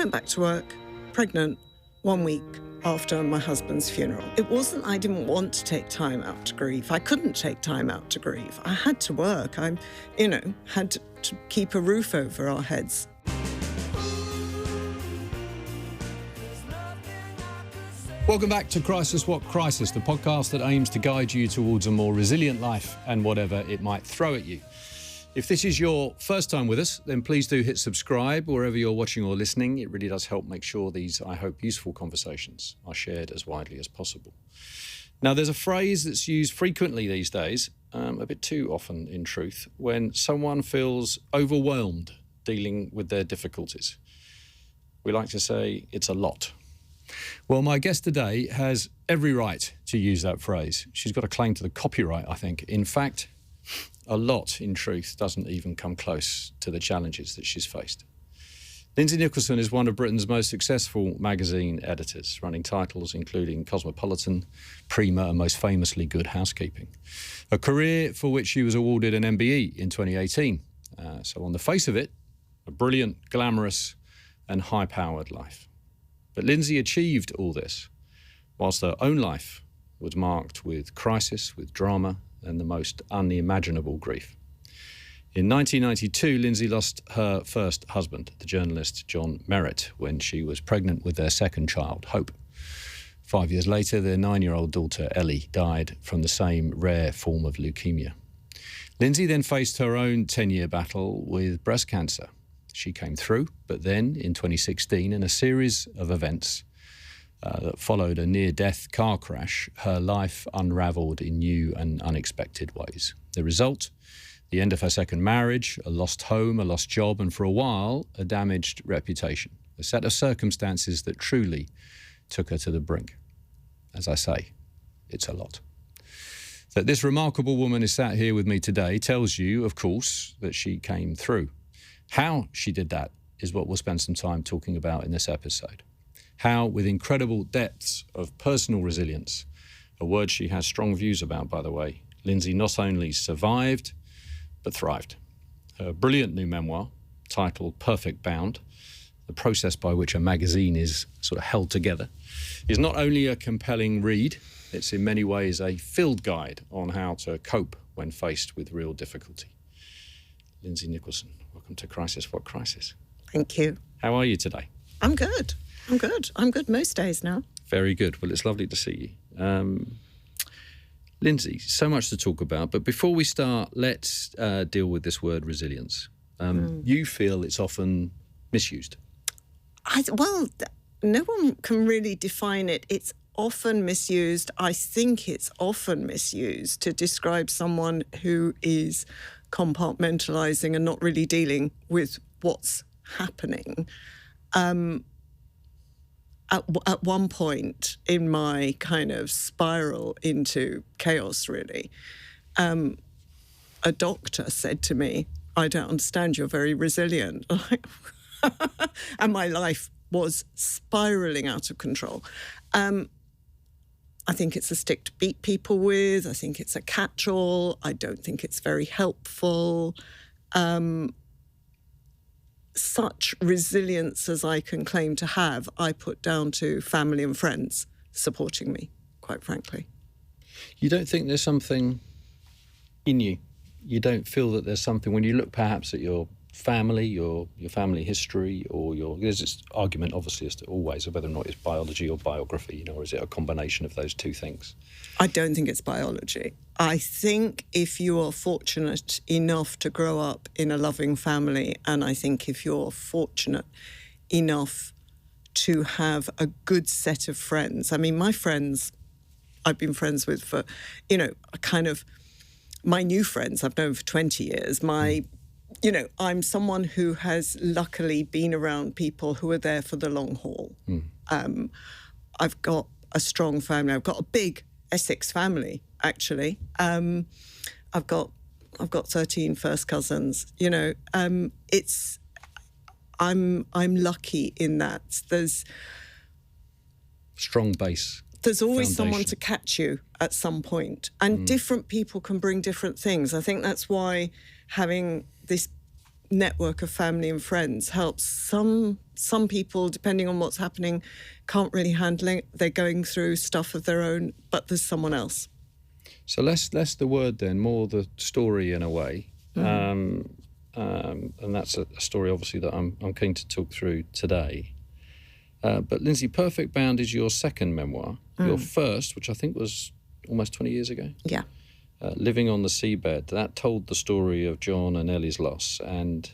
went back to work, pregnant, 1 week after my husband's funeral. It wasn't I didn't want to take time out to grieve. I couldn't take time out to grieve. I had to work. I, had to keep a roof over our heads. Welcome back to Crisis What Crisis, the podcast that aims to guide you towards a more resilient life and whatever it might throw at you. If this is your first time with us, then please do hit subscribe wherever you're watching or listening. It really does help make sure these, I hope, useful conversations are shared as widely as possible. Now, there's a phrase that's used frequently these days, a bit too often in truth, when someone feels overwhelmed dealing with their difficulties. We like to say it's a lot. Well, my guest today has every right to use that phrase. She's got a claim to the copyright, I think. In fact, a lot, in truth, doesn't even come close to the challenges that she's faced. Lindsay Nicholson is one of Britain's most successful magazine editors, running titles including Cosmopolitan, Prima, and most famously Good Housekeeping. A career for which she was awarded an MBE in 2018. So on the face of it, a brilliant, glamorous, and high-powered life. But Lindsay achieved all this, whilst her own life was marked with crisis, with drama, and the most unimaginable grief. In 1992, Lindsay lost her first husband, the journalist John Merritt, when she was pregnant with their second child, Hope. 5 years later, their 9-year-old daughter, Ellie, died from the same rare form of leukemia. Lindsay then faced her own 10-year battle with breast cancer. She came through, but then in 2016, in a series of events that followed a near-death car crash, her life unravelled in new and unexpected ways. The result? The end of her second marriage, a lost home, a lost job, and for a while, a damaged reputation. A set of circumstances that truly took her to the brink. As I say, it's a lot. That this remarkable woman is sat here with me today tells you, of course, that she came through. How she did that is what we'll spend some time talking about in this episode. How, with incredible depths of personal resilience, a word she has strong views about, by the way, Lindsay not only survived, but thrived. Her brilliant new memoir, titled Perfect Bound, the process by which a magazine is sort of held together, is not only a compelling read, it's in many ways a field guide on how to cope when faced with real difficulty. Lindsay Nicholson, welcome to Crisis What Crisis. Thank you. How are you today? I'm good. I'm good most days now. Very good. Well, it's lovely to see you. Lindsay, so much to talk about, but before we start, let's deal with this word resilience. You feel it's often misused. Well, no one can really define it. It's often misused. I think it's often misused to describe someone who is compartmentalising and not really dealing with what's happening. At one point in my kind of spiral into chaos, really, a doctor said to me, "I don't understand, you're very resilient." And my life was spiralling out of control. I think it's a stick to beat people with. I think it's a catch-all. I don't think it's very helpful. Such resilience as I can claim to have, I put down to family and friends supporting me, quite frankly. You don't think there's something in you? You don't feel that there's something, when you look perhaps at your family, your family history, or there's this argument obviously as to always of whether or not it's biology or biography, or is it a combination of those two things? I don't think it's biology. I think if you are fortunate enough to grow up in a loving family, and I think if you're fortunate enough to have a good set of friends. I mean, my friends I've been friends with for, my new friends I've known for 20 years, I'm someone who has luckily been around people who are there for the long haul. I've got a strong family. I've got a big Essex family, actually. I've got 13 first cousins. I'm lucky in that. There's strong base. There's always foundation. someone to catch you at some point, and different people can bring different things. I think that's why having this network of family and friends helps. Some people, depending on what's happening, can't really handle it. They're going through stuff of their own, but there's someone else. So less the word then, more the story in a way. And that's a story, obviously, that I'm keen to talk through today. But Lindsay, Perfect Bound is your second memoir. Your first, which I think was almost 20 years ago. Yeah. Living on the Seabed, that told the story of John and Ellie's loss. And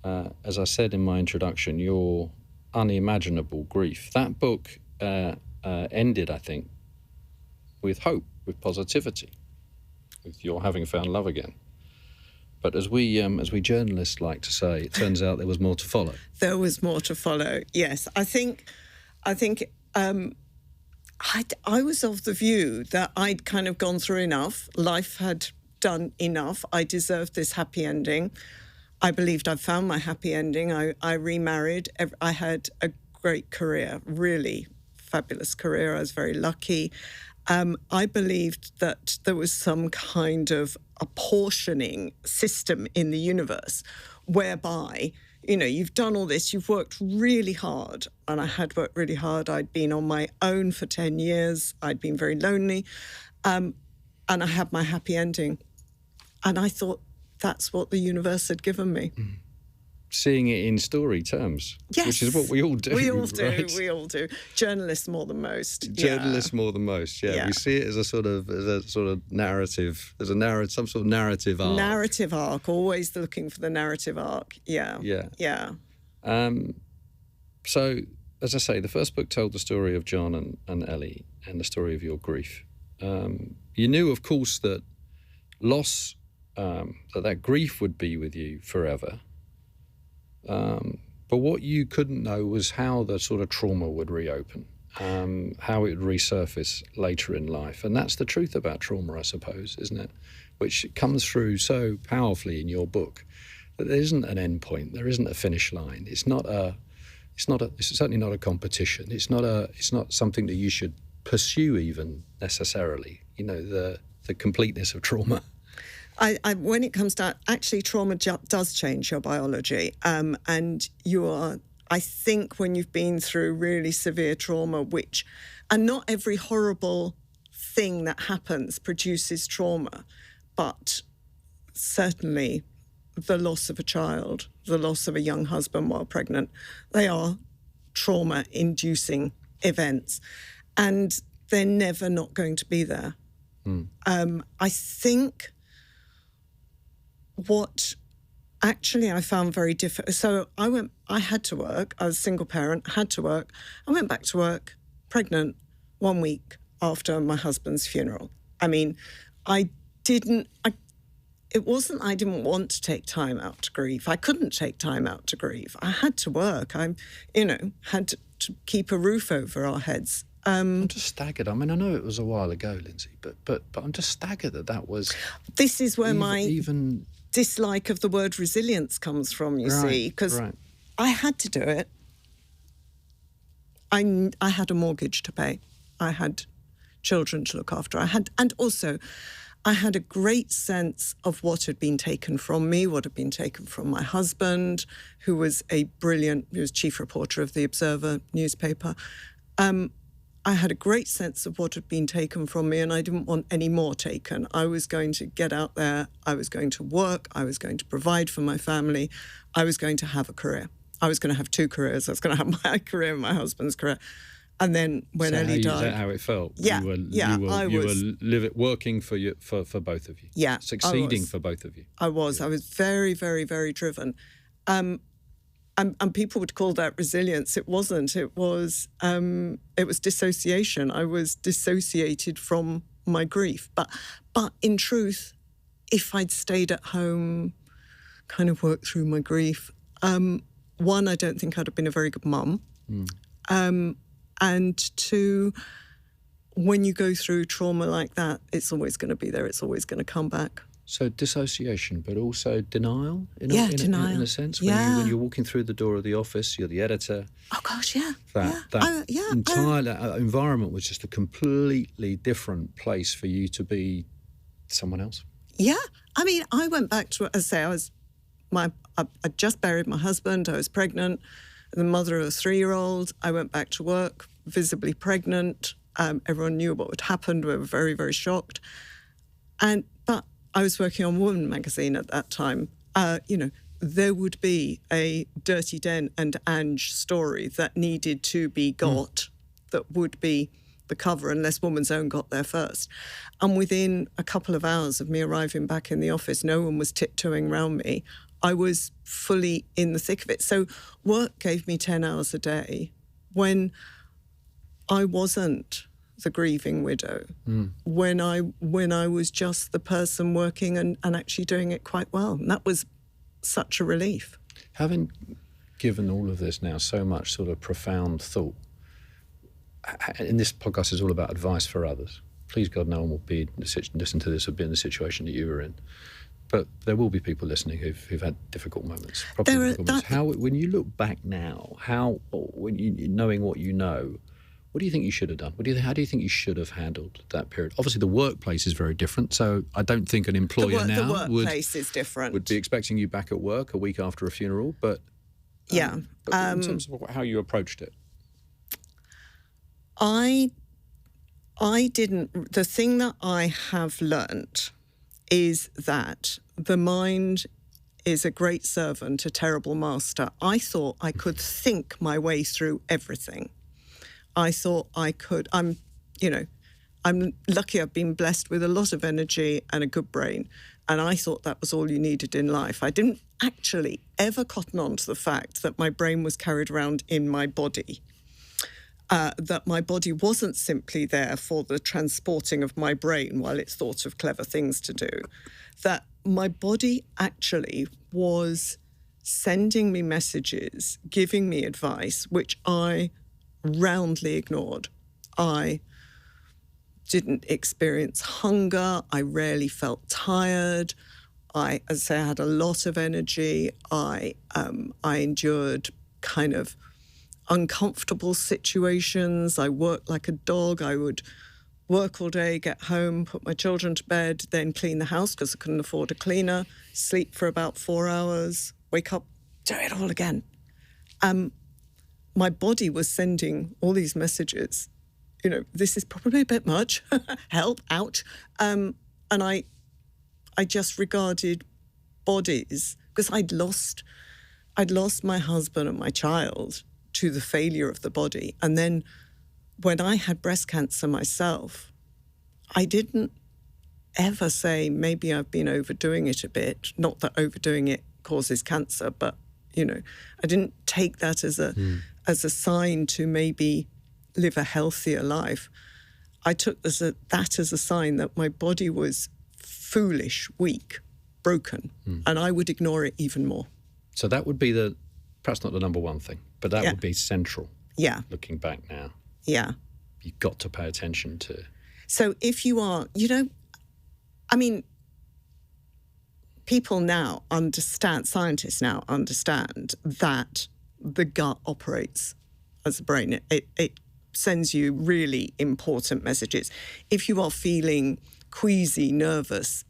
as I said in my introduction, your unimaginable grief. That book ended, I think, with hope, with positivity, with your having found love again. But as we journalists like to say, it turns out there was more to follow. There was more to follow. Yes, I think I was of the view that I'd kind of gone through enough. Life had done enough. I deserved this happy ending. I believed I'd found my happy ending. I remarried. I had a great career, really fabulous career. I was very lucky. I believed that there was some kind of apportioning system in the universe whereby, you've done all this, you've worked really hard, and I had worked really hard. I'd been on my own for 10 years. I'd been very lonely, and I had my happy ending. And I thought that's what the universe had given me. Seeing it in story terms, yes, which is what we all do. We all do. Right? We all do. Journalists more than most. Journalists more than most. Yeah, we see it as a sort of narrative. There's some sort of narrative arc. Narrative arc. Always looking for the narrative arc. Yeah. Yeah. Yeah. So, as I say, the first book told the story of John and Ellie and the story of your grief. You knew, of course, that loss, that grief would be with you forever. But what you couldn't know was how the sort of trauma would reopen, how it would resurface later in life. And that's the truth about trauma, I suppose, isn't it? Which comes through so powerfully in your book, that there isn't an end point, there isn't a finish line. It's certainly not a competition. It's not something that you should pursue even necessarily, the completeness of trauma. When it comes to actually trauma does change your biology, and I think when you've been through really severe trauma, and not every horrible thing that happens produces trauma, but certainly the loss of a child, the loss of a young husband while pregnant, they are trauma-inducing events, and they're never not going to be there. I think what actually I found very difficult. So I had to work. I was a single parent, had to work. I went back to work pregnant 1 week after my husband's funeral. I mean, it wasn't I didn't want to take time out to grieve. I couldn't take time out to grieve. I had to work. I had to keep a roof over our heads. I'm just staggered. I mean, I know it was a while ago, Lindsay, but I'm just staggered that was... This is where my dislike of the word resilience comes from, you see, because I had to do it. I had a mortgage to pay. I had children to look after. And also, I had a great sense of what had been taken from me, what had been taken from my husband, who was he was chief reporter of the Observer newspaper. I had a great sense of what had been taken from me, and I didn't want any more taken. I was going to get out there. I was going to work. I was going to provide for my family. I was going to have a career. I was going to have two careers. I was going to have my career and my husband's career. And then when Ellie died... Is that how it felt? Yeah, you were working for both of you. Yeah, succeeding for both of you. I was. Yeah. I was very, very, very driven. And people would call that resilience. It wasn't. It was dissociation. I was dissociated from my grief. But in truth, if I'd stayed at home, kind of worked through my grief, one, I don't think I'd have been a very good mum. And two, when you go through trauma like that, it's always going to be there. It's always going to come back. So dissociation, but also denial, denial. In a sense. When you're walking through the door of the office, you're the editor. Oh gosh, yeah. That entire environment was just a completely different place for you to be someone else. Yeah, I mean, I went back to, as I say, I was I just buried my husband. I was pregnant, the mother of a 3-year-old. I went back to work, visibly pregnant. Everyone knew what had happened. We were very, very shocked. But I was working on Woman magazine at that time. There would be a Dirty Den and Ange story that needed to be got, that would be the cover, unless Woman's Own got there first. And within a couple of hours of me arriving back in the office, no one was tiptoeing around me. I was fully in the thick of it. So work gave me 10 hours a day when I wasn't the grieving widow, when I was just the person working and actually doing it quite well. And that was such a relief. Having given all of this now so much sort of profound thought, and this podcast is all about advice for others. Please God, no one will listen to this or be in the situation that you were in. But there will be people listening who've had difficult moments. When you look back now, knowing what you know, what do you think you should have done? How do you think you should have handled that period? Obviously, the workplace is very different, so I don't think an employer would be expecting you back at work a week after a funeral. But in terms of how you approached it, I didn't. The thing that I have learnt is that the mind is a great servant, a terrible master. I thought I could think my way through everything. I thought I could. I'm lucky. I've been blessed with a lot of energy and a good brain, and I thought that was all you needed in life. I didn't actually ever cotton on to the fact that my brain was carried around in my body. That my body wasn't simply there for the transporting of my brain while it thought of clever things to do. That my body actually was sending me messages, giving me advice, which I roundly ignored. I didn't experience hunger. I rarely felt tired. I had a lot of energy. I endured kind of uncomfortable situations. I worked like a dog. I would work all day, get home, put my children to bed, then clean the house because I couldn't afford a cleaner, sleep for about 4 hours, wake up, do it all again. My body was sending all these messages. This is probably a bit much. Help, ouch. And I just regarded bodies, because I'd lost my husband and my child to the failure of the body. And then when I had breast cancer myself, I didn't ever say, maybe I've been overdoing it a bit. Not that overdoing it causes cancer, but, I didn't take that as a sign to maybe live a healthier life. I took that as a sign that my body was foolish, weak, broken, and I would ignore it even more. So that would be perhaps not the number one thing, but that would be central. Yeah. Looking back now. Yeah. You've got to pay attention to. So if you are, people now understand, scientists now understand that the gut operates as the brain. It sends you really important messages. If you are feeling queasy, nervous,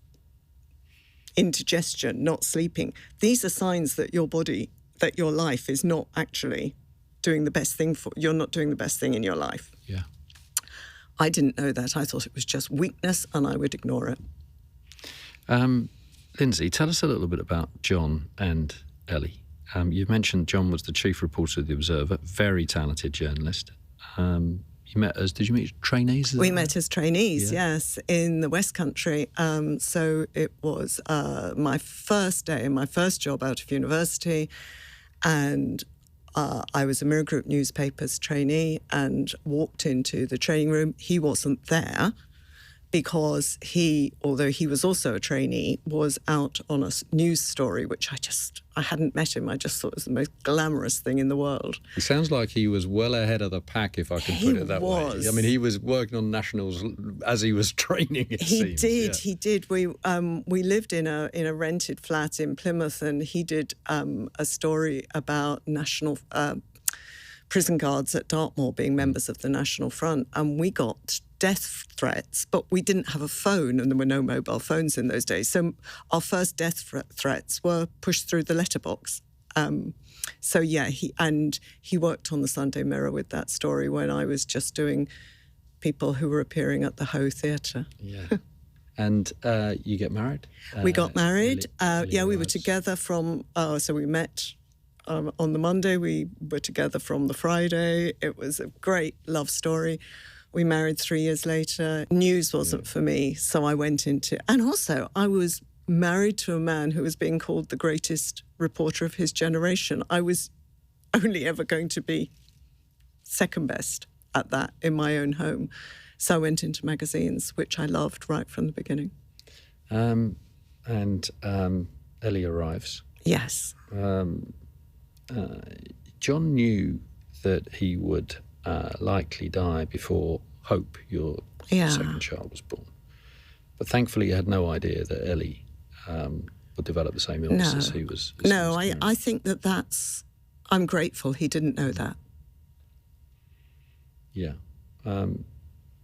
indigestion, not sleeping, these are signs that your body, that your life is not actually doing the best thing you're not doing the best thing in your life. Yeah. I didn't know that. I thought it was just weakness and I would ignore it. Lindsay, tell us a little bit about John and Ellie. You've mentioned John was the chief reporter of The Observer, very talented journalist. Did you meet trainees? We met as trainees, yes, in the West Country. So it was my first day, my first job out of university, and I was a Mirror Group newspapers trainee and walked into the training room. He wasn't there because although he was also a trainee, was out on a news story, which I hadn't met him. I just thought it was the most glamorous thing in the world. It sounds like he was well ahead of the pack, if I can put it that way. I mean, he was working on nationals as he was training, it seems. He did. We lived in a rented flat in Plymouth, and he did a story about national prison guards at Dartmoor being members of the National Front, and we got death threats, but we didn't have a phone and there were no mobile phones in those days. So our first death threats were pushed through the letterbox. So yeah, he worked on the Sunday Mirror with that story when I was just doing people who were appearing at the Hoe Theatre. Yeah. And you get married? We got married. Ellie we were arrives. together from, so we met on the Monday. We were together from the Friday. It was a great love story. We married 3 years later. News wasn't for me, so I went into... And also, I was married to a man who was being called the greatest reporter of his generation. I was only ever going to be second best at that in my own home. So I went into magazines, which I loved right from the beginning. Ellie arrives. Yes. John knew that he would likely die before Hope, your second child, was born. But thankfully, he had no idea that Ellie would develop the same illness as he was. I think that's... I'm grateful he didn't know that. Yeah.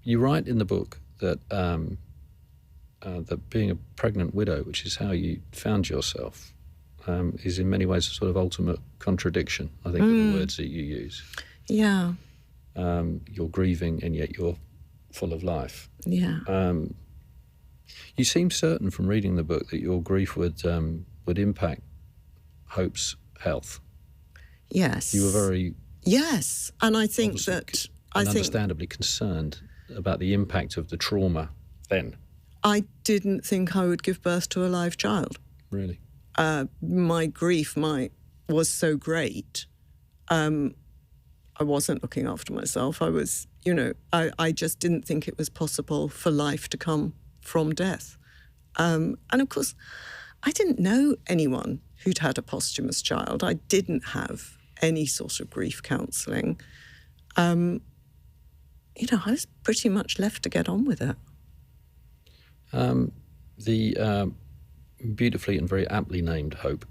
You write in the book that that being a pregnant widow, which is how you found yourself, is in many ways a sort of ultimate contradiction, I think, of the words that you use. Yeah. You're grieving and yet you're full of life. Yeah. You seem certain from reading the book that your grief would impact Hope's health. Yes. You were very... Yes, and I think that... understandably concerned about the impact of the trauma then. I didn't think I would give birth to a live child. Really? My grief was so great. I wasn't looking after myself. I was, I just didn't think it was possible for life to come from death. And of course, I didn't know anyone who'd had a posthumous child. I didn't have any sort of grief counselling. I was pretty much left to get on with it. The beautifully and very aptly named Hope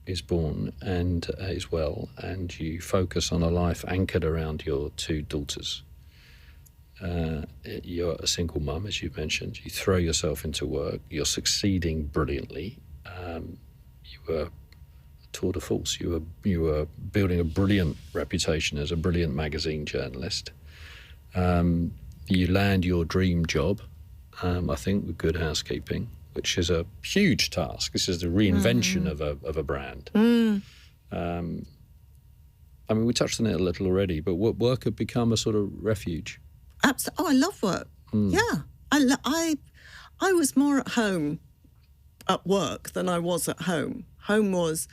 is born and is well, and you focus on a life anchored around your two daughters. You're a single mum, as you mentioned. You throw yourself into work. You're succeeding brilliantly. You were a tour de force. You were building a brilliant reputation as a brilliant magazine journalist. You land your dream job, I think, with Good Housekeeping, which is a huge task. This is the reinvention of a brand. We touched on it a little already, but work had become a sort of refuge. Absolutely. Oh, I love work. Yeah. I was more at home at work than I was at home. Home was...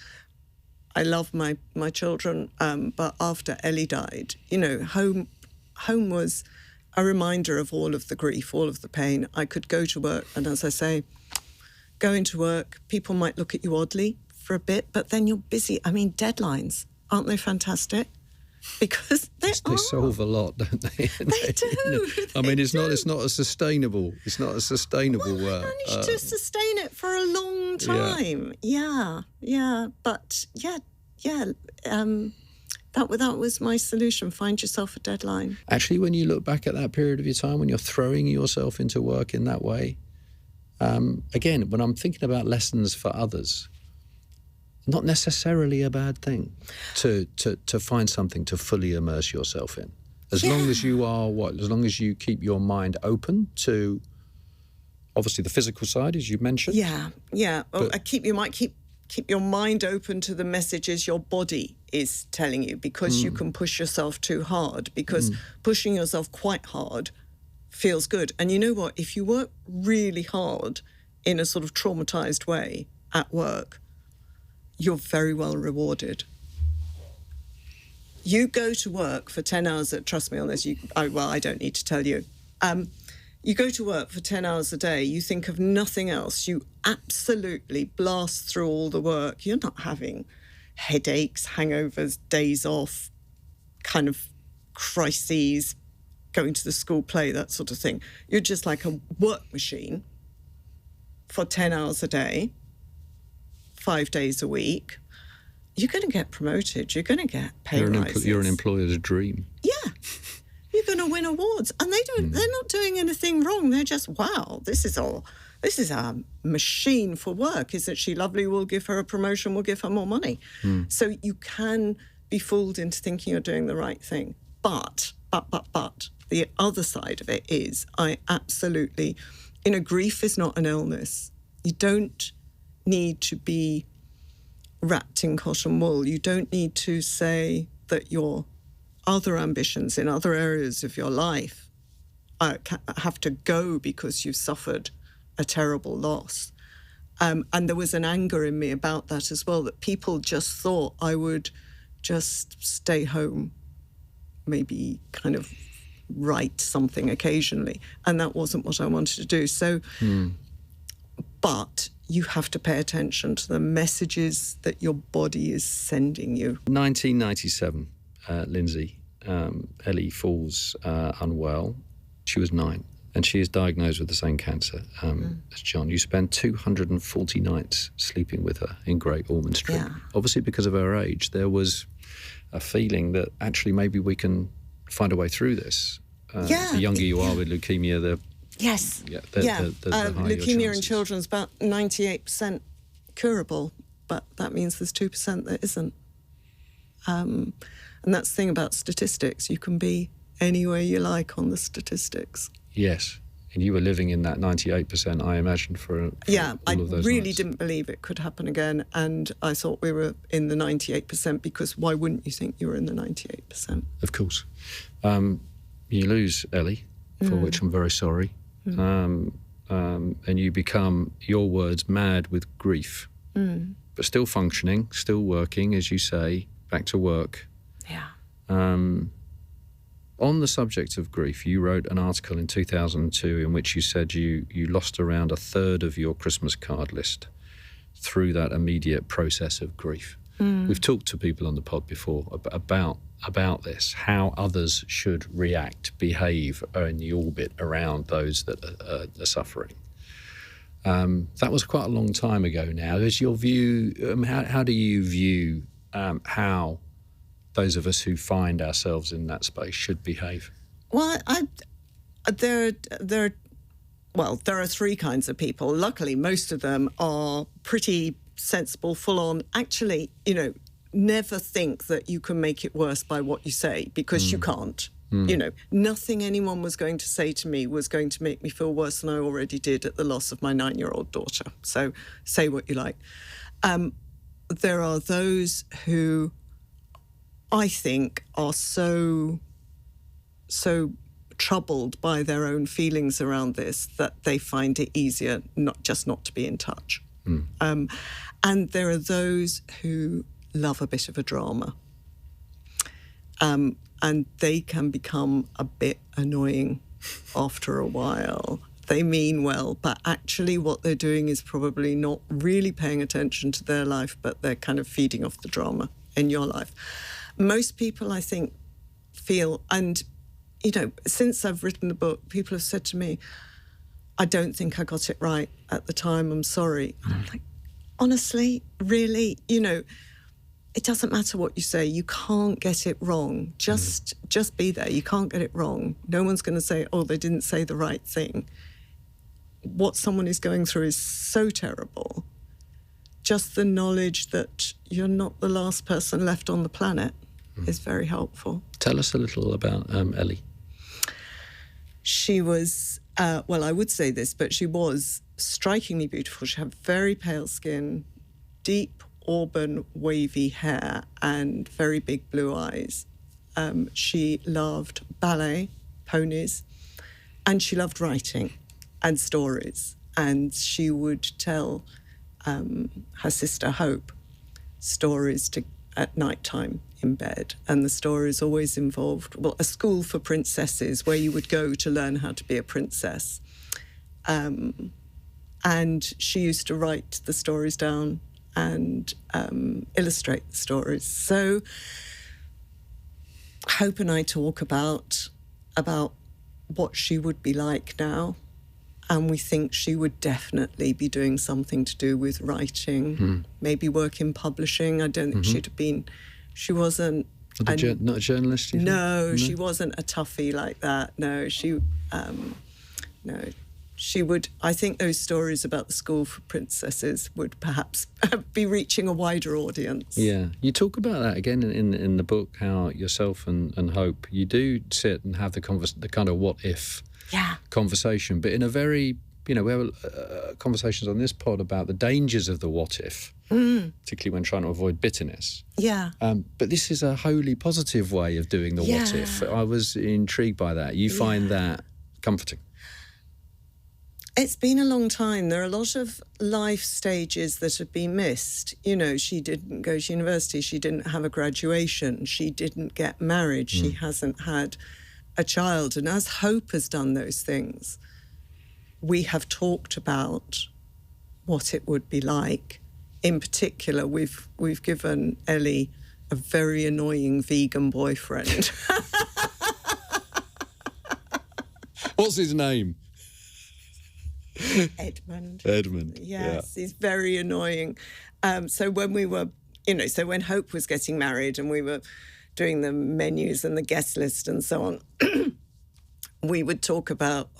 I love my children, but after Ellie died, home was a reminder of all of the grief, all of the pain. I could go to work, and as I say, going to work, people might look at you oddly for a bit, but then you're busy. Deadlines, aren't they fantastic? Because they solve a lot, don't they? They do. It's not a sustainable. It's not a sustainable. Well, I managed to sustain it for a long time. Yeah. But that was my solution. Find yourself a deadline. Actually, when you look back at that period of your time, when you're throwing yourself into work in that way, again, when I'm thinking about lessons for others, not necessarily a bad thing to find something to fully immerse yourself in. As long as you are as long as you keep your mind open to, obviously, the physical side, as you mentioned. Yeah. Well, keep your mind open to the messages your body is telling you, because you can push yourself too hard, because pushing yourself quite hard feels good. And you know what? If you work really hard in a sort of traumatized way at work, you're very well rewarded. You go to work for 10 hours, trust me on this, I don't need to tell you. You go to work for 10 hours a day, you think of nothing else. You absolutely blast through all the work. You're not having headaches, hangovers, days off, kind of crises, going to the school play, that sort of thing. You're just like a work machine for 10 hours a day, 5 days a week. You're going to get promoted. You're going to get pay rises. You're an employer's dream. Yeah. You're going to win awards. And they're not doing anything wrong. They're just, wow, this is a machine for work. Isn't she lovely? We'll give her a promotion. We'll give her more money. So you can be fooled into thinking you're doing the right thing. But the other side of it is grief is not an illness. You don't need to be wrapped in cotton wool. You don't need to say that your other ambitions in other areas of your life have to go because you've suffered a terrible loss. And there was an anger in me about that as well, that people just thought I would just stay home, maybe kind of write something occasionally. And that wasn't what I wanted to do. So, but you have to pay attention to the messages that your body is sending you. 1997, Lindsay, Ellie Falls unwell. She was 9, and she is diagnosed with the same cancer as John. You spent 240 nights sleeping with her in Great Ormond Street. Yeah. Obviously, because of her age, there was a feeling that actually maybe we can find a way through this. The younger you are with leukaemia, the higher leukemia in children is about 98% curable, but that means there's 2% that isn't. And that's the thing about statistics. You can be anywhere you like on the statistics. Yes. And you were living in that 98%, I imagine, for all of those I really nights. didn't believe it could happen again, and I thought we were in the 98%, because why wouldn't you think you were in the 98%? Of course. You lose Ellie, for which I'm very sorry. And you become, your words, mad with grief. But still functioning, still working, as you say, back to work. Yeah. On the subject of grief, you wrote an article in 2002 in which you said you lost around a third of your Christmas card list through that immediate process of grief. We've talked to people on the pod before about this, how others should react, behave in the orbit around those that are suffering. That was quite a long time ago now. Is your view, how do you view how those of us who find ourselves in that space should behave? Well, there are three kinds of people. Luckily, most of them are pretty sensible, full-on. Actually, never think that you can make it worse by what you say, because you can't. Nothing anyone was going to say to me was going to make me feel worse than I already did at the loss of my 9-year-old daughter. So say what you like. There are those who I think are so troubled by their own feelings around this that they find it easier not to be in touch. And there are those who love a bit of a drama. And they can become a bit annoying after a while. They mean well, but actually what they're doing is probably not really paying attention to their life, but they're kind of feeding off the drama in your life. Most people, I think, feel, and, since I've written the book, people have said to me, I don't think I got it right at the time, I'm sorry. And I'm like, honestly, really, it doesn't matter what you say. You can't get it wrong. Just be there. You can't get it wrong. No one's going to say, oh, they didn't say the right thing. What someone is going through is so terrible. Just the knowledge that you're not the last person left on the planet is very helpful. Tell us a little about Ellie. She was, I would say this, but she was strikingly beautiful. She had very pale skin, deep auburn wavy hair, and very big blue eyes. She loved ballet, ponies, and she loved writing and stories. And she would tell her sister Hope stories at night time in bed. And the stories always involved, a school for princesses where you would go to learn how to be a princess. And she used to write the stories down and illustrate the stories. So Hope and I talk about what she would be like now, and we think she would definitely be doing something to do with writing, maybe work in publishing. I don't think she wasn't Not a journalist? No, she wasn't a toughie like that. No, she would. I think those stories about the school for princesses would perhaps be reaching a wider audience. Yeah, you talk about that again in the book. How yourself and Hope, you do sit and have the kind of what if conversation, but in a very, we have conversations on this pod about the dangers of the what if, particularly when trying to avoid bitterness. Yeah. But this is a wholly positive way of doing the what if. I was intrigued by that. You find that comforting? It's been a long time. There are a lot of life stages that have been missed. She didn't go to university. She didn't have a graduation. She didn't get married. She hasn't had a child. And as Hope has done those things, we have talked about what it would be like. In particular, we've given Ellie a very annoying vegan boyfriend. What's his name? Edmund. Yes, he's very annoying. So when we were, so when Hope was getting married and we were doing the menus and the guest list and so on, we would talk about,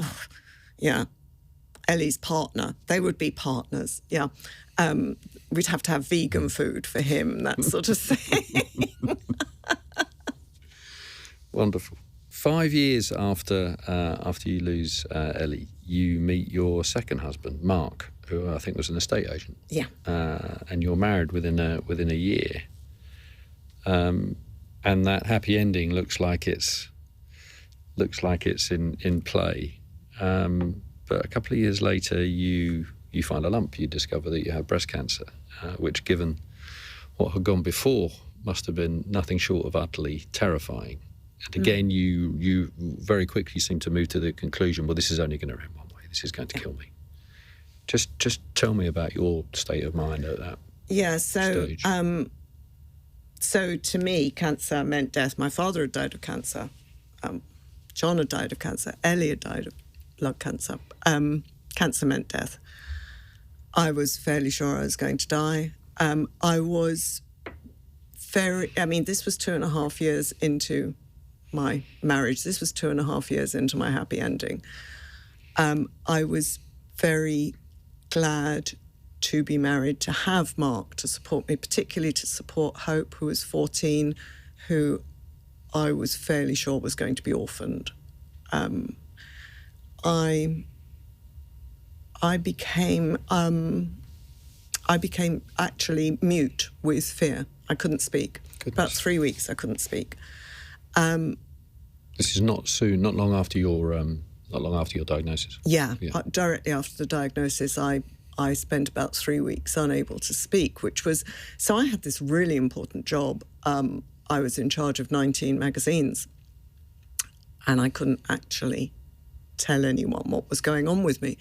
Ellie's partner. They would be partners, we'd have to have vegan food for him, that sort of thing. Wonderful. 5 years after you lose Ellie, you meet your second husband, Mark, who I think was an estate agent. Yeah. And you're married within a year. And that happy ending looks like it's in play. But a couple of years later, you find a lump. You discover that you have breast cancer, which, given what had gone before, must have been nothing short of utterly terrifying. And again, you very quickly seem to move to the conclusion, well, this is only going to end one way. This is going to kill me. Just tell me about your state of mind at that stage. So to me, cancer meant death. My father had died of cancer. John had died of cancer. Ellie had died of blood cancer. Cancer meant death. I was fairly sure I was going to die. I was this was 2.5 years into my marriage. This was 2.5 years into my happy ending. I was very glad to be married, to have Mark to support me, particularly to support Hope, who was 14, who I was fairly sure was going to be orphaned. I became actually mute with fear. I couldn't speak. Goodness. About 3 weeks I couldn't speak. This is not long after your diagnosis. Yeah. Directly after the diagnosis, I spent about 3 weeks unable to speak, which was... So I had this really important job. I was in charge of 19 magazines, and I couldn't actually tell anyone what was going on with me.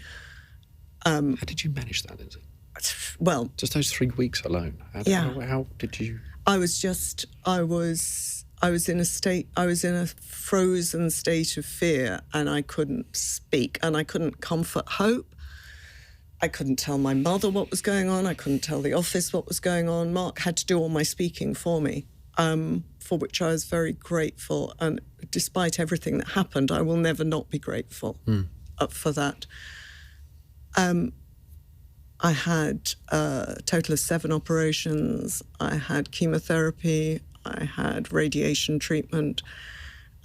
How did you manage that, Lindsay? Well... Just those 3 weeks alone. How did you... I was in a frozen state of fear, and I couldn't speak, and I couldn't comfort Hope. I couldn't tell my mother what was going on. I couldn't tell the office what was going on. Mark had to do all my speaking for me, for which I was very grateful. And despite everything that happened, I will never not be grateful for that. I had a total of 7 operations. I had chemotherapy. I had radiation treatment.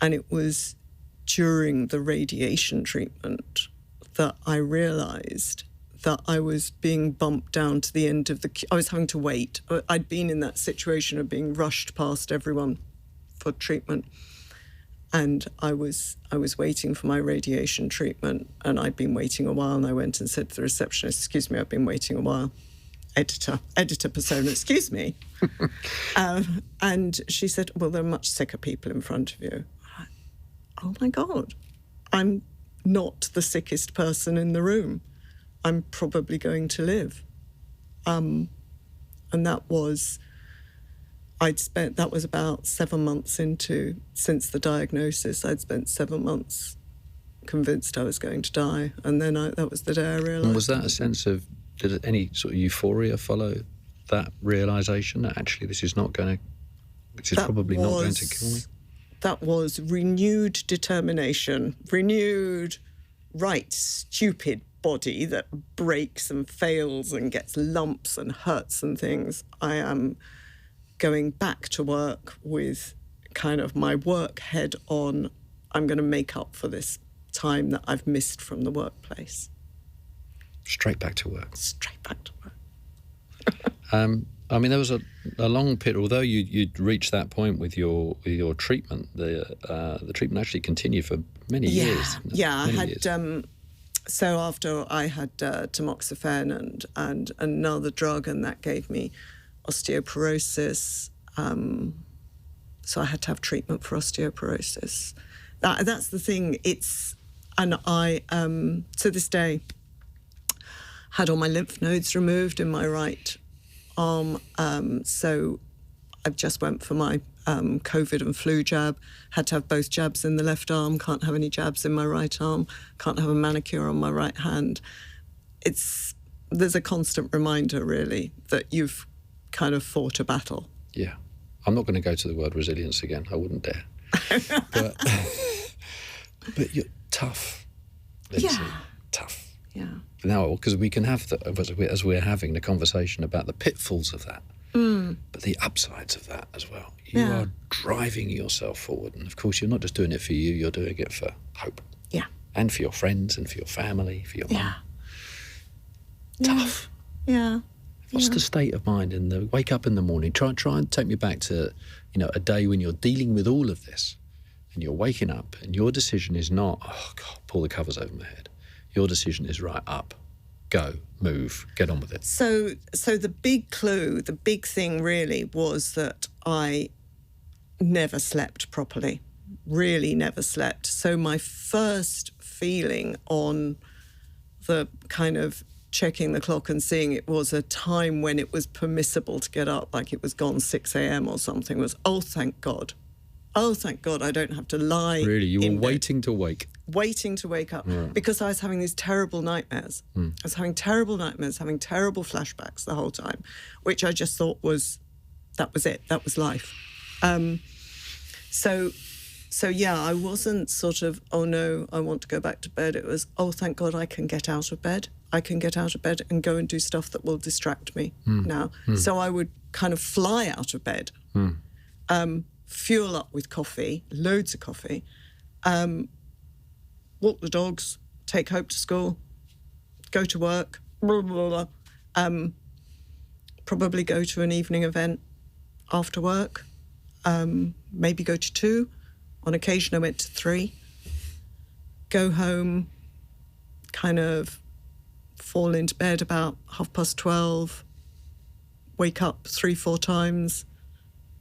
And it was during the radiation treatment that I realised that I was being bumped down to the end of I was having to wait. I'd been in that situation of being rushed past everyone for treatment. And I was waiting for my radiation treatment, and I'd been waiting a while, and I went and said to the receptionist, "Excuse me, I've been waiting a while." Editor persona, "Excuse me." And she said, "Well, there are much sicker people in front of you." Oh my God, I'm not the sickest person in the room. I'm probably going to live. And that was about 7 months since the diagnosis. I'd spent 7 months convinced I was going to die. And then that was the day I realised. And was that a sense of, did any sort of euphoria follow that realisation that actually this is not going to Which is probably not going to kill me. That was renewed determination, renewed, right, stupid body that breaks and fails and gets lumps and hurts and things. I am going back to work with kind of my work head on. I'm going to make up for this time that I've missed from the workplace. Straight back to work. Straight back to work. I mean, there was a long period, although you'd reached that point with your treatment, the treatment actually continued for many years. Yeah, I had, so after I had tamoxifen and another drug, and that gave me osteoporosis, so I had to have treatment for osteoporosis. That's the thing, and I, to this day, had all my lymph nodes removed in my right arm, so I just went for my COVID and flu jab, had to have both jabs in the left arm, can't have any jabs in my right arm, can't have a manicure on my right hand. There's a constant reminder, really, that you've kind of fought a battle. Yeah. I'm not going to go to the word resilience again. I wouldn't dare. But you're tough, Lindsay. Yeah. Tough. Yeah. Now, because we can have, as we're having the conversation about the pitfalls of that, but the upsides of that as well. You are driving yourself forward. And, of course, you're not just doing it for you, you're doing it for hope. Yeah. And for your friends and for your family, for your mum. Tough. Yeah. What's the state of mind in the wake up in the morning? Try and take me back to, a day when you're dealing with all of this and you're waking up and your decision is not, oh, God, pull the covers over my head. Your decision is right, up, go, move, get on with it. So the big clue, the big thing really was that I never slept properly, really never slept. So my first feeling on the kind of checking the clock and seeing it was a time when it was permissible to get up, like it was gone 6 a.m. or something, was, oh, thank God. Oh, thank God, I don't have to lie. Really? You were waiting to wake? Waiting to wake up, because I was having these terrible nightmares. I was having terrible nightmares, having terrible flashbacks the whole time, which I just thought that was it, that was life. So yeah, I wasn't sort of, oh no, I want to go back to bed. It was, oh, thank God I can get out of bed. I can get out of bed and go and do stuff that will distract me now. So I would kind of fly out of bed, fuel up with coffee, loads of coffee, walk the dogs, take Hope to school, go to work, blah, blah, blah. Probably go to an evening event after work, maybe go to 2. On occasion I went to 3. Go home, kind of fall into bed about 12:30, wake up 3-4 times,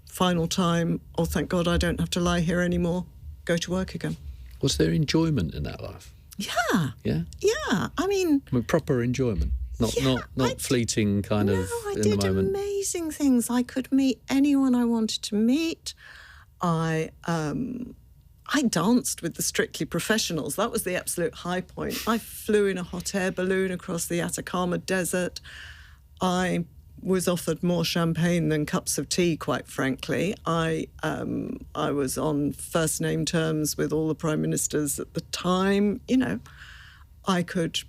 final time, oh, thank God I don't have to lie here anymore, go to work again. Was there enjoyment in that life? Yeah. Yeah? Yeah, I mean... proper enjoyment, not fleeting kind of in the moment. I did amazing things. I could meet anyone I wanted to meet. I danced with the Strictly Professionals. That was the absolute high point. I flew in a hot air balloon across the Atacama Desert. I was offered more champagne than cups of tea, quite frankly. I was on first name terms with all the prime ministers at the time. I could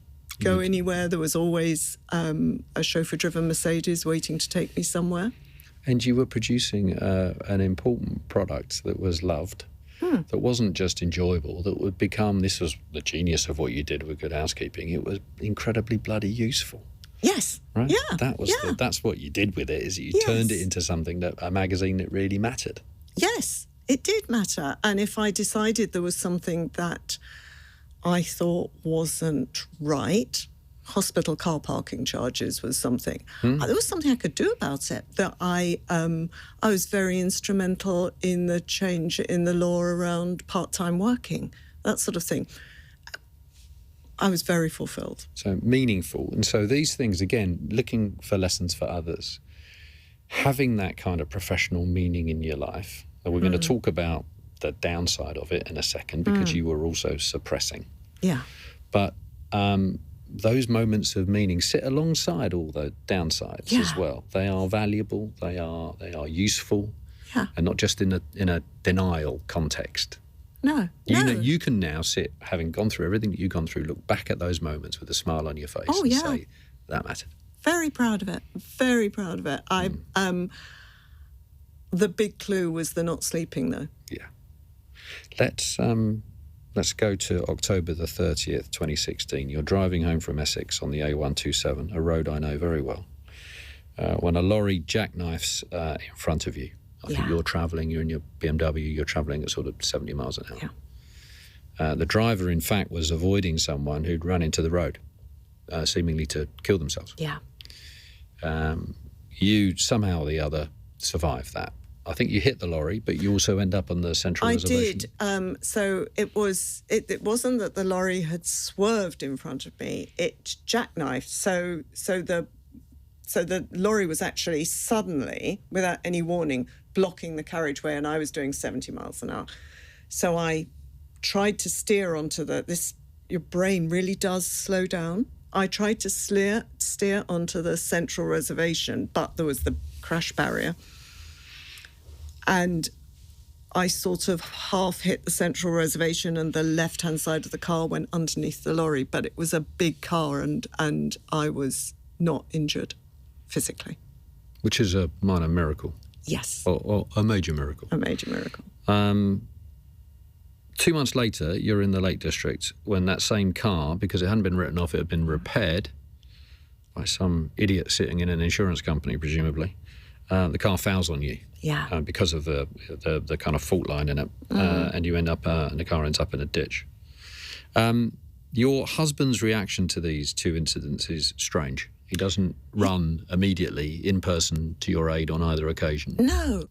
go anywhere. There was always a chauffeur-driven Mercedes waiting to take me somewhere. And you were producing an important product that was loved, that wasn't just enjoyable, that would become, this was the genius of what you did with Good Housekeeping, it was incredibly bloody useful. Yes. Right? Yeah. That's what you did with it, is that you turned it into something, a magazine that really mattered. Yes, it did matter. And if I decided there was something that I thought wasn't right, hospital car parking charges was something. There was something I could do about it. That I was very instrumental in the change in the law around part-time working, that sort of thing. I was very fulfilled. So meaningful. And so these things, again, looking for lessons for others, having that kind of professional meaning in your life. And we're going to talk about the downside of it in a second, because you were also suppressing. Yeah. But those moments of meaning sit alongside all the downsides as well. They are valuable. They are useful. Yeah. And not just in a denial context. No. You can now sit, having gone through everything that you've gone through, look back at those moments with a smile on your face and say, that mattered. Very proud of it. Very proud of it. The big clue was the not sleeping, though. Yeah. Let's go to October the 30th, 2016. You're driving home from Essex on the A127, a road I know very well, when a lorry jackknifes in front of you. I think you're in your BMW, you're travelling at sort of 70 miles an hour. Yeah. The driver, in fact, was avoiding someone who'd run into the road, seemingly to kill themselves. Yeah. You somehow or the other survived that. I think you hit the lorry, but you also end up on the central reservation. I did. So it wasn't that the lorry had swerved in front of me; it jackknifed. So the lorry was actually suddenly, without any warning, blocking the carriageway, and I was doing 70 miles an hour. So I tried to steer onto this. Your brain really does slow down. I tried to steer onto the central reservation, but there was the crash barrier. And I sort of half hit the central reservation and the left-hand side of the car went underneath the lorry, but it was a big car and I was not injured physically. Which is a minor miracle. Yes. Or a major miracle. A major miracle. 2 months later, you're in the Lake District when that same car, because it hadn't been written off, it had been repaired by some idiot sitting in an insurance company, presumably. The car fouls on you. Yeah. Because of the kind of fault line in it, and you end up, and the car ends up in a ditch. Your husband's reaction to these two incidents is strange. He doesn't run immediately in person to your aid on either occasion. No.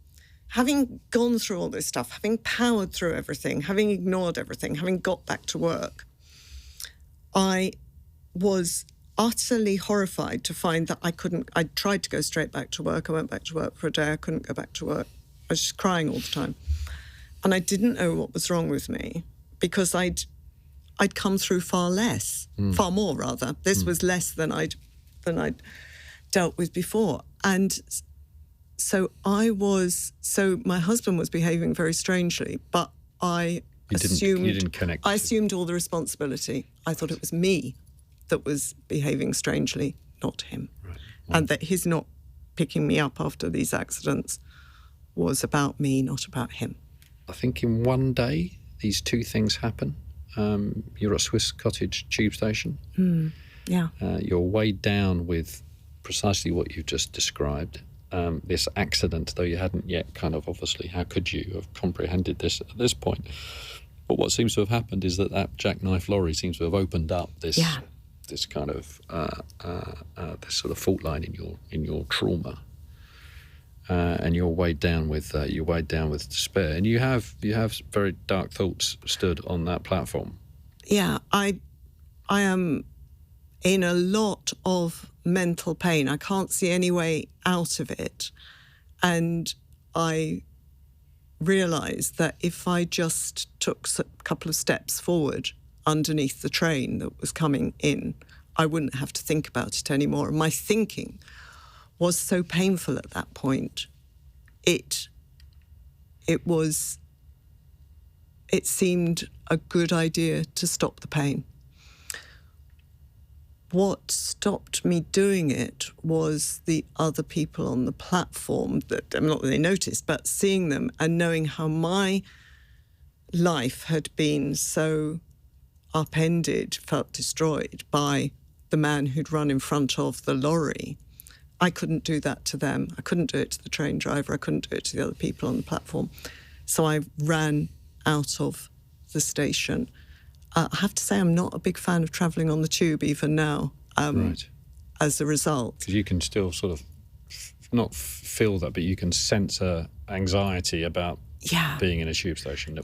Having gone through all this stuff, having powered through everything, having ignored everything, having got back to work, I was utterly horrified to find that I tried to go straight back to work. I went back to work for a day. I couldn't go back to work. I was just crying all the time. And I didn't know what was wrong with me because I'd come through far more rather. This was less than I'd dealt with before. And so my husband was behaving very strangely, but you didn't connect. I assumed all the responsibility. I thought it was me that was behaving strangely, not him. Right. Wow. And that his not picking me up after these accidents was about me, not about him. I think in one day, these two things happen. You're at Swiss Cottage tube station. Yeah. You're weighed down with precisely what you've just described. This accident, though you hadn't yet obviously, how could you have comprehended this at this point? But what seems to have happened is that jackknife lorry seems to have opened up this kind of this sort of fault line in your trauma, and you're weighed down with despair, and you have very dark thoughts stood on that platform. Yeah, I am in a lot of mental pain. I can't see any way out of it, and I realised that if I just took a couple of steps forward underneath the train that was coming in, I wouldn't have to think about it anymore. And my thinking was so painful at that point. It seemed a good idea to stop the pain. What stopped me doing it was the other people on the platform not that they noticed, but seeing them and knowing how my life had been so upended, felt destroyed by the man who'd run in front of the lorry. I couldn't do that to them. I couldn't do it to the train driver. I couldn't do it to the other people on the platform. So I ran out of the station. I have to say I'm not a big fan of travelling on the tube even now, right. As a result. Because you can still sort of not feel that, but you can sense anxiety about being in a tube station.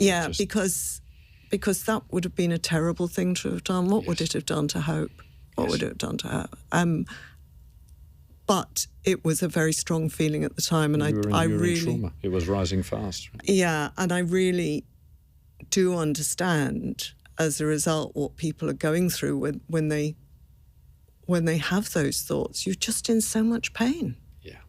Because that would have been a terrible thing to have done. What would it have done to Hope? What would it have done to her? But it was a very strong feeling at the time, and I really in trauma. It was rising fast. Right? Yeah, and I really do understand as a result what people are going through when they have those thoughts. You're just in so much pain. Yeah,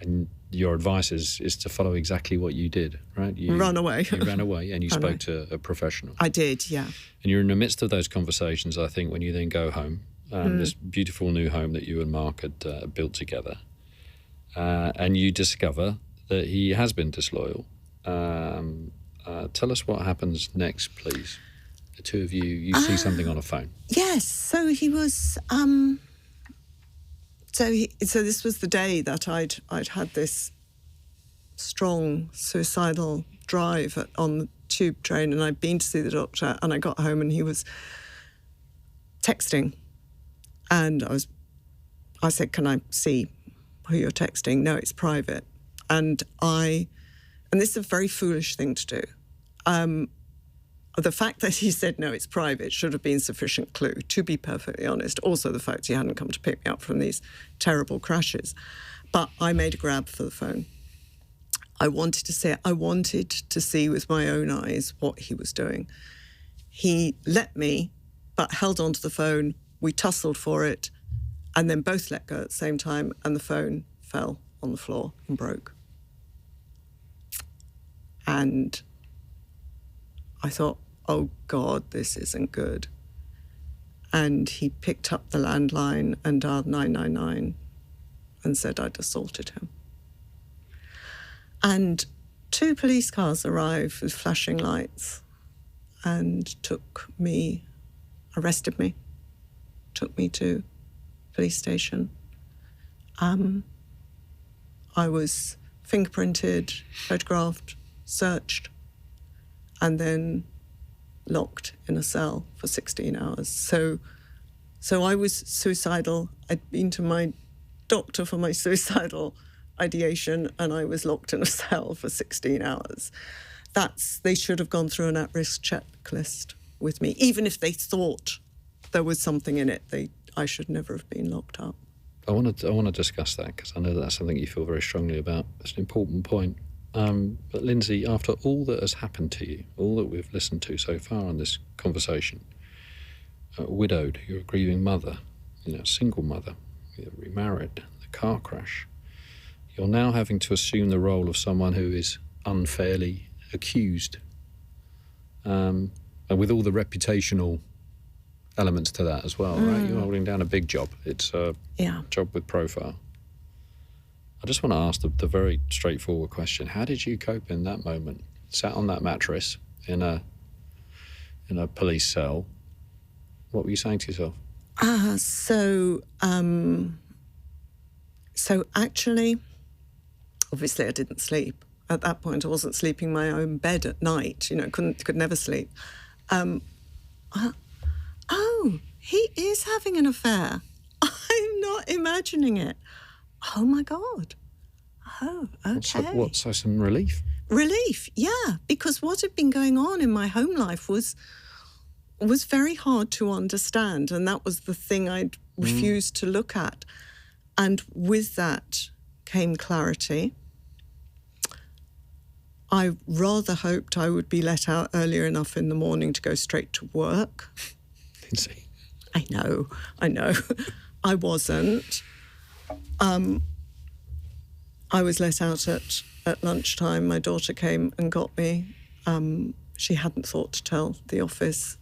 and your advice is to follow exactly what you did, right? You Run away. You ran away and you spoke to a professional. I did, yeah. And you're in the midst of those conversations, I think, when you then go home, this beautiful new home that you and Mark had built together, and you discover that he has been disloyal. Tell us what happens next, please. The two of you see something on a phone. Yes, so he was... So this was the day that I'd had this strong suicidal drive on the tube train, and I'd been to see the doctor, and I got home and he was texting, and I said, "Can I see who you're texting?" "No, it's private." And this is a very foolish thing to do. The fact that he said, "No, it's private," should have been sufficient clue, to be perfectly honest. Also, the fact he hadn't come to pick me up from these terrible crashes. But I made a grab for the phone. I wanted to see it. I wanted to see with my own eyes what he was doing. He let me, but held onto the phone. We tussled for it, and then both let go at the same time, and the phone fell on the floor and broke. And I thought, oh God, this isn't good. And he picked up the landline and dialed 999 and said I'd assaulted him. And 2 police cars arrived with flashing lights and arrested me, took me to police station. I was fingerprinted, photographed, searched, and then locked in a cell for 16 hours. So I was suicidal. I'd been to my doctor for my suicidal ideation, and I was locked in a cell for 16 hours. They should have gone through an at-risk checklist with me. Even if they thought there was something in it, I should never have been locked up. I want to discuss that, because I know that's something you feel very strongly about. It's an important point. But Lindsay, after all that has happened to you, all that we've listened to so far in this conversation, widowed, you're a grieving mother, single mother, you're remarried, the car crash, you're now having to assume the role of someone who is unfairly accused, and with all the reputational elements to that as well, right? You're holding down a big job. It's a job with profile. I just want to ask the very straightforward question. How did you cope in that moment? Sat on that mattress in a police cell. What were you saying to yourself? So actually, obviously I didn't sleep. At that point, I wasn't sleeping in my own bed at night. Could never sleep. Oh, he is having an affair. I'm not imagining it. Oh, my God. Oh, okay. So some relief? Relief, yeah, because what had been going on in my home life was very hard to understand, and that was the thing I'd refused to look at. And with that came clarity. I rather hoped I would be let out earlier enough in the morning to go straight to work. Lindsay. I know. I wasn't. I was let out at lunchtime. My daughter came and got me. She hadn't thought to tell the office.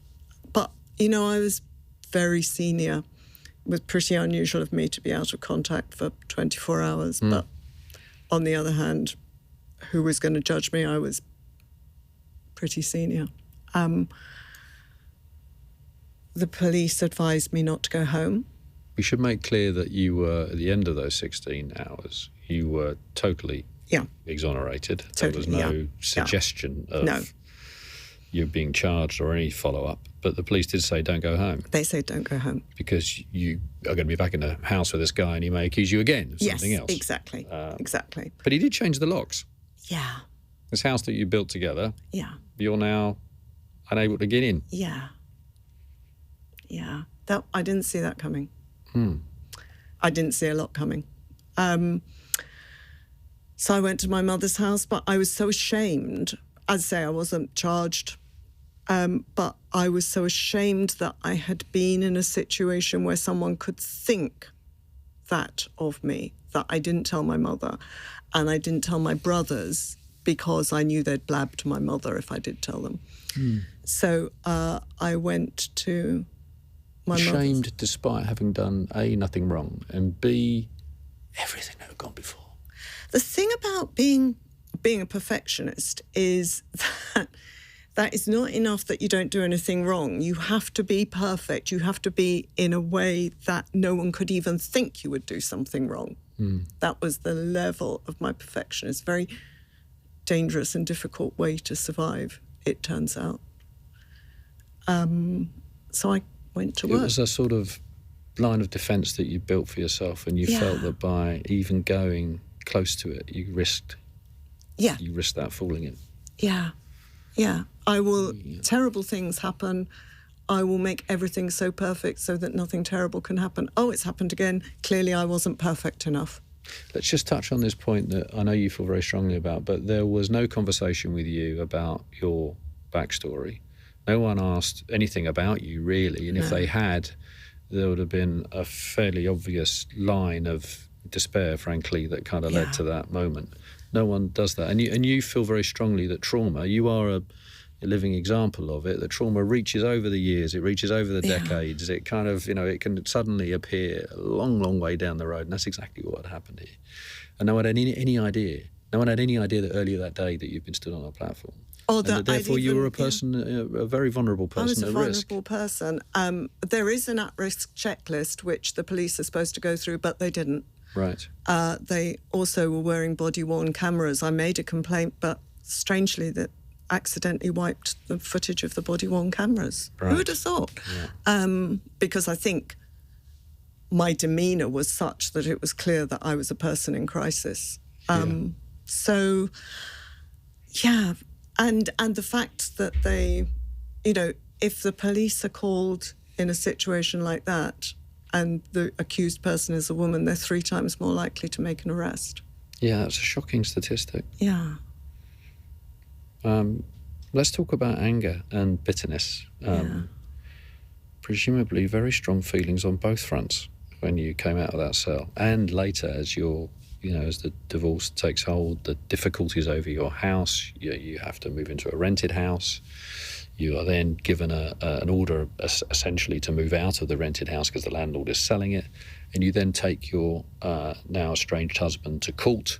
But, I was very senior. It was pretty unusual of me to be out of contact for 24 hours. But on the other hand, who was going to judge me? I was pretty senior. The police advised me not to go home. We should make clear that you were, at the end of those 16 hours, you were totally exonerated. Totally, there was no suggestion of you being charged or any follow-up. But the police did say, don't go home. They say, don't go home. Because you are going to be back in the house with this guy and he may accuse you again of something else. Yes, exactly. Exactly. But he did change the locks. Yeah. This house that you built together, you're now unable to get in. Yeah. I didn't see that coming. I didn't see a lot coming. So I went to my mother's house, but I was so ashamed. I'd say I wasn't charged, but I was so ashamed that I had been in a situation where someone could think that of me, that I didn't tell my mother, and I didn't tell my brothers because I knew they'd blab to my mother if I did tell them. So I went to my mother's. Ashamed despite having done A, nothing wrong, and B, everything that had gone before. The thing about being a perfectionist is that it's not enough that you don't do anything wrong. You have to be perfect. You have to be in a way that no one could even think you would do something wrong. That was the level of my perfection. It's a very dangerous and difficult way to survive, it turns out. So I went to work. It was a sort of line of defence that you built for yourself, and you felt that by even going close to it, you risked that falling in. Yeah. I will, terrible things happen. I will make everything so perfect so that nothing terrible can happen. Oh, it's happened again. Clearly I wasn't perfect enough. Let's just touch on this point that I know you feel very strongly about, but there was no conversation with you about your backstory. No one asked anything about you, really, and if they had, there would have been a fairly obvious line of despair, frankly, that kind of led to that moment. No one does that. And you feel very strongly that trauma, you are a living example of it, that trauma reaches over the years, it reaches over the decades, it kind of, it can suddenly appear a long, long way down the road, and that's exactly what happened here. And no one had any idea that earlier that day that you've been stood on a platform. Oh, and that therefore you were a person, a very vulnerable person at risk. I was a vulnerable person. There is an at-risk checklist which the police are supposed to go through, but they didn't. Right. They also were wearing body-worn cameras. I made a complaint, but strangely that accidentally wiped the footage of the body-worn cameras. Right. Who would have thought? Yeah. Because I think my demeanour was such that it was clear that I was a person in crisis. So, yeah. And the fact that they, if the police are called in a situation like that and the accused person is a woman, they're 3 times more likely to make an arrest. Yeah, that's a shocking statistic. Yeah. Let's talk about anger and bitterness. Presumably very strong feelings on both fronts when you came out of that cell, and later as you're, as the divorce takes hold, the difficulties over your house, you have to move into a rented house. You are then given an order essentially to move out of the rented house because the landlord is selling it, and you then take your now estranged husband to court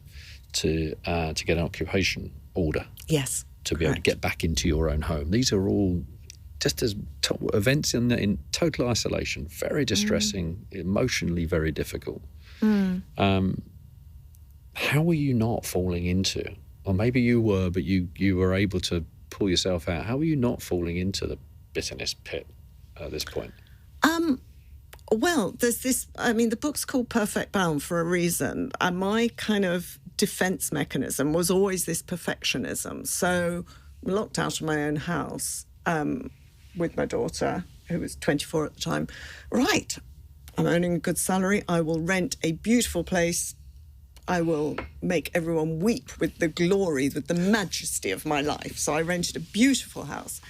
to get an occupation order. Yes. To be able to get back into your own home. These are all just as events in total isolation, very distressing, emotionally very difficult. How were you not falling into, or maybe you were, but you were able to pull yourself out. How were you not falling into the bitterness pit at this point? Well, there's this, the book's called Perfect Bound for a reason. And my kind of defense mechanism was always this perfectionism. So I'm locked out of my own house with my daughter, who was 24 at the time. Right, I'm earning a good salary. I will rent a beautiful place. I will make everyone weep with the glory, with the majesty of my life. So I rented a beautiful house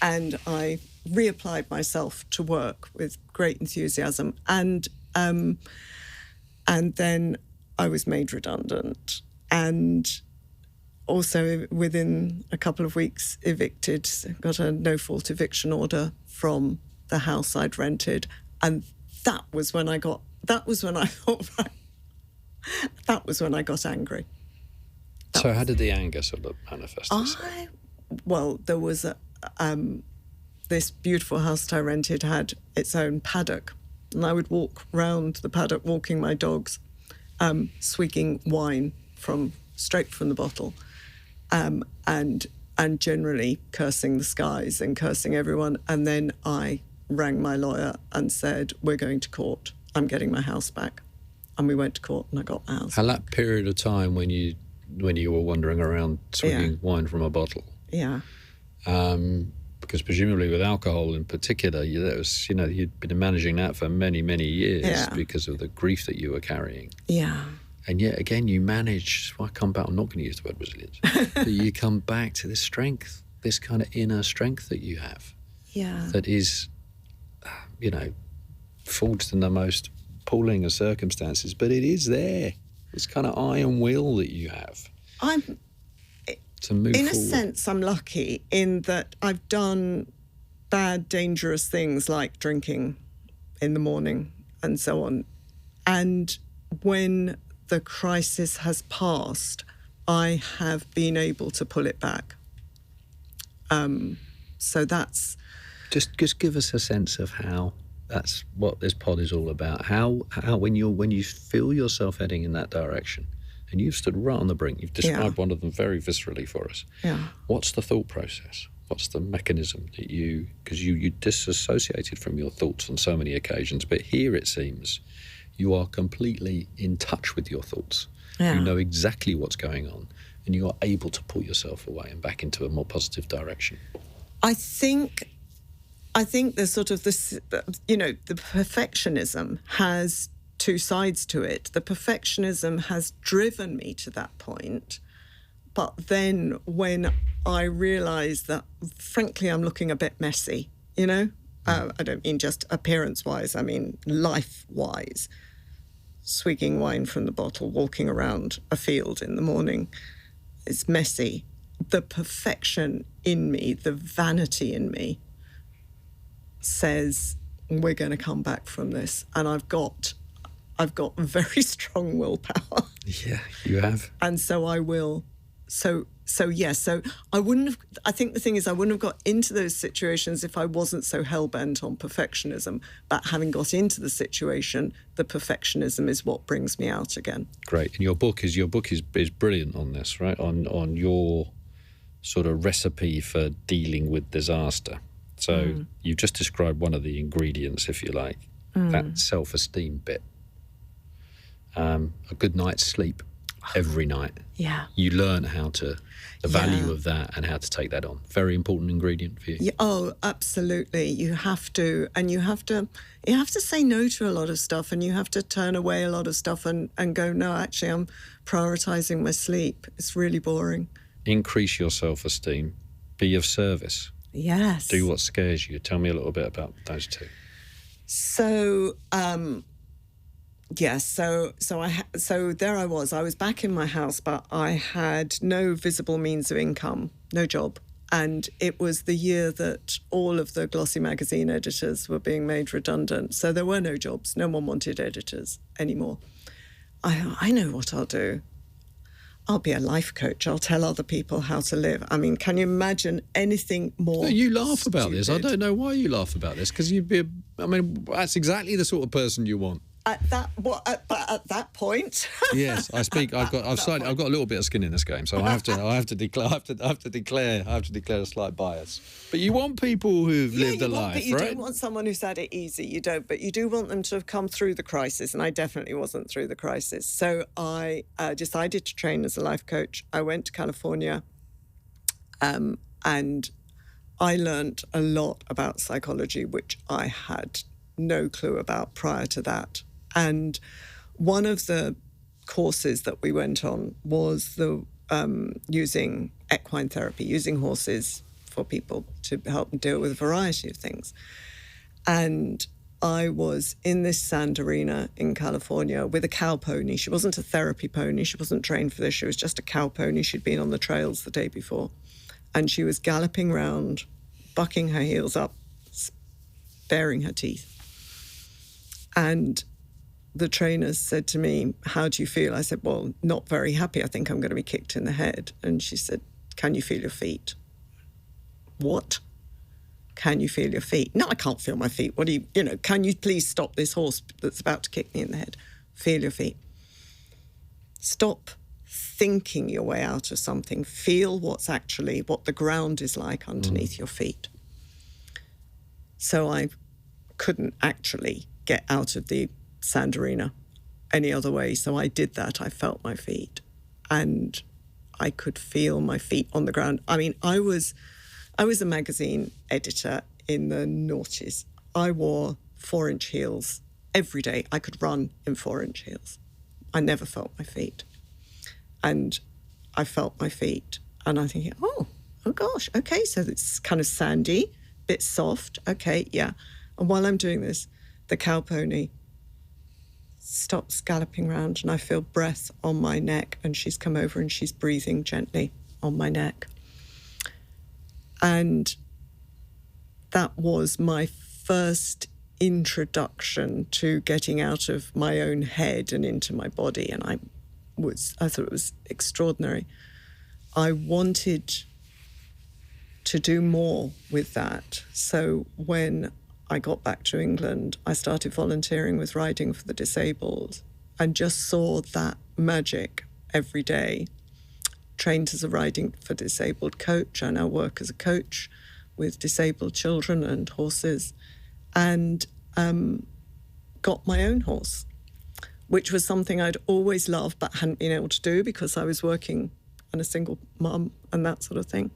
and I reapplied myself to work with great enthusiasm. And then I was made redundant and also within a couple of weeks evicted, got a no-fault eviction order from the house I'd rented. And that was when I thought, right, that was when I got angry. So how did the anger sort of manifest itself? Well, there was this beautiful house that I rented had its own paddock. And I would walk round the paddock, walking my dogs, swigging wine straight from the bottle, and generally cursing the skies and cursing everyone. And then I rang my lawyer and said, we're going to court. I'm getting my house back. And we went to court and I got my house. And that period of time when you were wandering around swigging wine from a bottle. Yeah. Because presumably with alcohol in particular, that was, you'd been managing that for many, many years because of the grief that you were carrying. Yeah. And yet again, you managed, I'm not going to use the word resilience, but you come back to this strength, this kind of inner strength that you have. Yeah. That is, forged in the most appalling of circumstances, but it is there. this kind of iron will that you have to move in forward. a sense, I'm lucky in that I've done bad, dangerous things like drinking in the morning and so on. And when the crisis has passed, I have been able to pull it back. So that's... Just give us a sense of how that's what this pod is all about. How when you feel yourself heading in that direction, and you've stood right on the brink, you've described one of them very viscerally for us. Yeah. What's the thought process? What's the mechanism that because you disassociated from your thoughts on so many occasions, but here it seems you are completely in touch with your thoughts. Yeah. You know exactly what's going on, and you are able to pull yourself away and back into a more positive direction. I think there's sort of this, the perfectionism has two sides to it. The perfectionism has driven me to that point. But then when I realise that, frankly, I'm looking a bit messy, I don't mean just appearance-wise, I mean life-wise. Swigging wine from the bottle, walking around a field in the morning, it's messy. The perfection in me, the vanity in me, says we're going to come back from this, and I've got very strong willpower. Yeah, you have. And so I will. So yes. So I wouldn't have. I think the thing is, I wouldn't have got into those situations if I wasn't so hell bent on perfectionism. But having got into the situation, the perfectionism is what brings me out again. Great. And your book is brilliant on this, right? On your sort of recipe for dealing with disaster. So you've just described one of the ingredients, if you like, that self-esteem bit. A good night's sleep every night. Yeah. You learn the value of that and how to take that on. Very important ingredient for you. Yeah, oh, absolutely. You have to say no to a lot of stuff, and you have to turn away a lot of stuff and go, no, actually, I'm prioritising my sleep. It's really boring. Increase your self-esteem. Be of service. Yes. Do what scares you. Tell me a little bit about those two. So, yes. So there I was back in my house, but I had no visible means of income, no job. And it was the year that all of the glossy magazine editors were being made redundant. So there were no jobs. No one wanted editors anymore. I know what I'll do. I'll be a life coach. I'll tell other people how to live. I mean, can you imagine anything more? No, you laugh stupid? about this. I don't know why you laugh about this, because that's exactly the sort of person you want. At that point. Yes, I speak. I've got a little bit of skin in this game, so I have to declare a slight bias. But you want people who've lived a life, but you right? don't want someone who's had it easy. You don't, but you do want them to have come through the crisis, and I definitely wasn't through the crisis. So I decided to train as a life coach. I went to California, and I learnt a lot about psychology, which I had no clue about prior to that. And one of the courses that we went on was using equine therapy, using horses for people to help them deal with a variety of things. And I was in this sand arena in California with a cow pony. She wasn't a therapy pony. She wasn't trained for this. She was just a cow pony. She'd been on the trails the day before. And she was galloping round, bucking her heels up, baring her teeth. And the trainer said to me, how do you feel? I said, well, not very happy. I think I'm going to be kicked in the head. And she said, can you feel your feet? What? Can you feel your feet? No, I can't feel my feet. What do you, can you please stop this horse that's about to kick me in the head? Feel your feet. Stop thinking your way out of something. Feel what the ground is like underneath your feet. So I couldn't actually get out of the sand arena any other way. So I did that. I felt my feet, and I could feel my feet on the ground. I mean, I was a magazine editor in the noughties. I wore 4-inch heels every day. I could run in 4-inch heels. I never felt my feet. And I felt my feet, and I'm thinking, oh gosh, okay, so it's kind of sandy, bit soft, okay, yeah. And while I'm doing this, the cow pony stops galloping round and I feel breath on my neck, and she's come over and she's breathing gently on my neck. And that was my first introduction to getting out of my own head and into my body, and I thought it was extraordinary. I wanted to do more with that. So when I got back to England, I started volunteering with Riding for the Disabled and just saw that magic every day. Trained as a Riding for Disabled coach. I now work as a coach with disabled children and horses, and got my own horse, which was something I'd always loved but hadn't been able to do because I was working and a single mum and that sort of thing.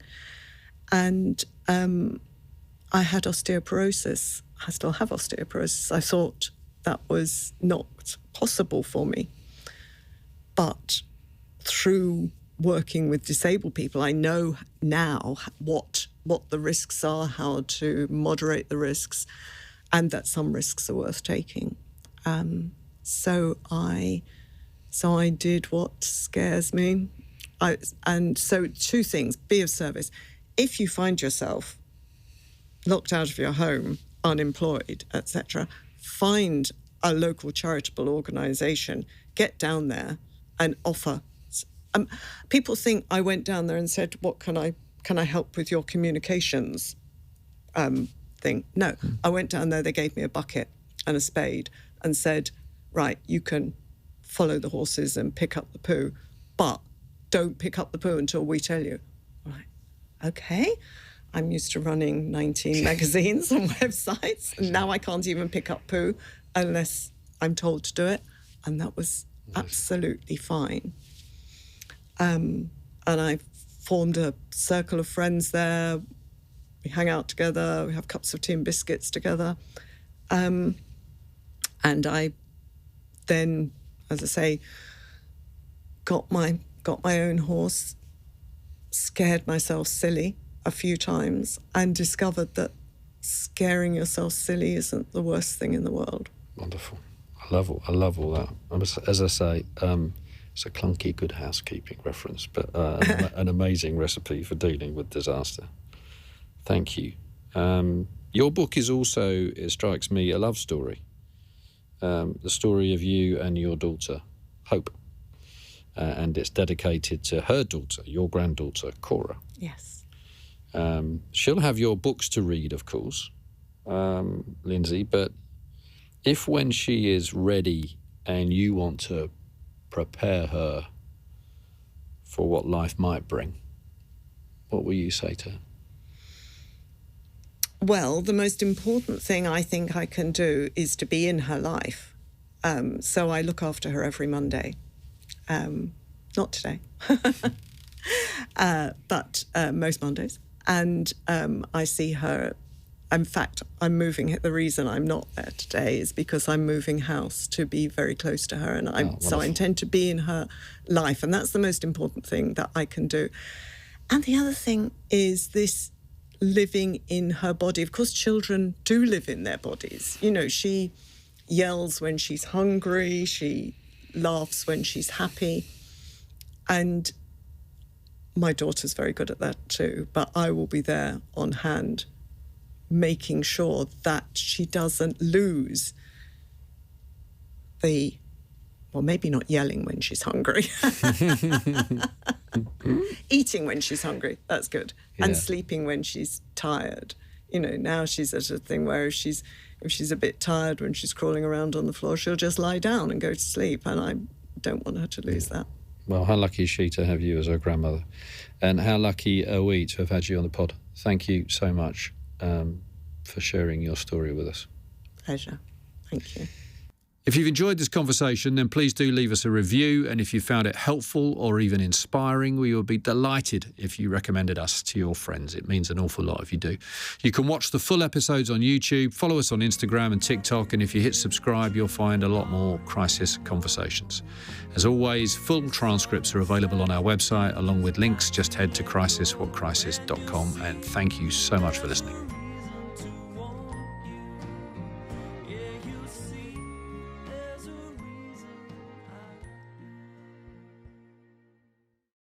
And I had osteoporosis. I still have osteoporosis. I thought that was not possible for me. But through working with disabled people, I know now what the risks are, how to moderate the risks, and that some risks are worth taking. So I did what scares me. And so two things: be of service. If you find yourself locked out of your home, unemployed, etc., find a local charitable organisation, get down there and offer. People think I went down there and said, "What can I help with your communications thing?" No, I went down there. They gave me a bucket and a spade and said, "Right, you can follow the horses and pick up the poo, but don't pick up the poo until we tell you." Right, okay. I'm used to running 19 magazines and websites, and now I can't even pick up poo unless I'm told to do it, and that was absolutely fine. And I formed a circle of friends there. We hang out together, we have cups of tea and biscuits together. And I then, as I say, got my own horse, scared myself silly a few times, and discovered that scaring yourself silly isn't the worst thing in the world. Wonderful. I love all that. As I say, it's a clunky Good Housekeeping reference, but an amazing recipe for dealing with disaster. Thank you. Your book is also, it strikes me, a love story. The story of you and your daughter, Hope. And it's dedicated to her daughter, your granddaughter, Cora. Yes. She'll have your books to read, of course, Lindsay, but if when she is ready and you want to prepare her for what life might bring, what will you say to her? Well, the most important thing I think I can do is to be in her life. So I look after her every Monday. Not today, but most Mondays. And I see her. In fact, I'm moving. The reason I'm not there today is because I'm moving house to be very close to her, and so I intend to be in her life, and that's the most important thing that I can do. And the other thing is this living in her body. Of course, children do live in their bodies. You know, she yells when she's hungry, she laughs when she's happy, and my daughter's very good at that too, but I will be there on hand, making sure that she doesn't lose maybe not yelling when she's hungry. Eating when she's hungry, that's good. Yeah. And sleeping when she's tired. You know, now she's at a thing where if she's a bit tired when she's crawling around on the floor, she'll just lie down and go to sleep, and I don't want her to lose that. Well, how lucky is she to have you as her grandmother? And how lucky are we to have had you on the pod? Thank you so much for sharing your story with us. Pleasure. Thank you. If you've enjoyed this conversation, then please do leave us a review. And if you found it helpful or even inspiring, we would be delighted if you recommended us to your friends. It means an awful lot if you do. You can watch the full episodes on YouTube, follow us on Instagram and TikTok, and if you hit subscribe, you'll find a lot more crisis conversations. As always, full transcripts are available on our website, along with links. Just head to crisiswhatcrisis.com, and thank you so much for listening.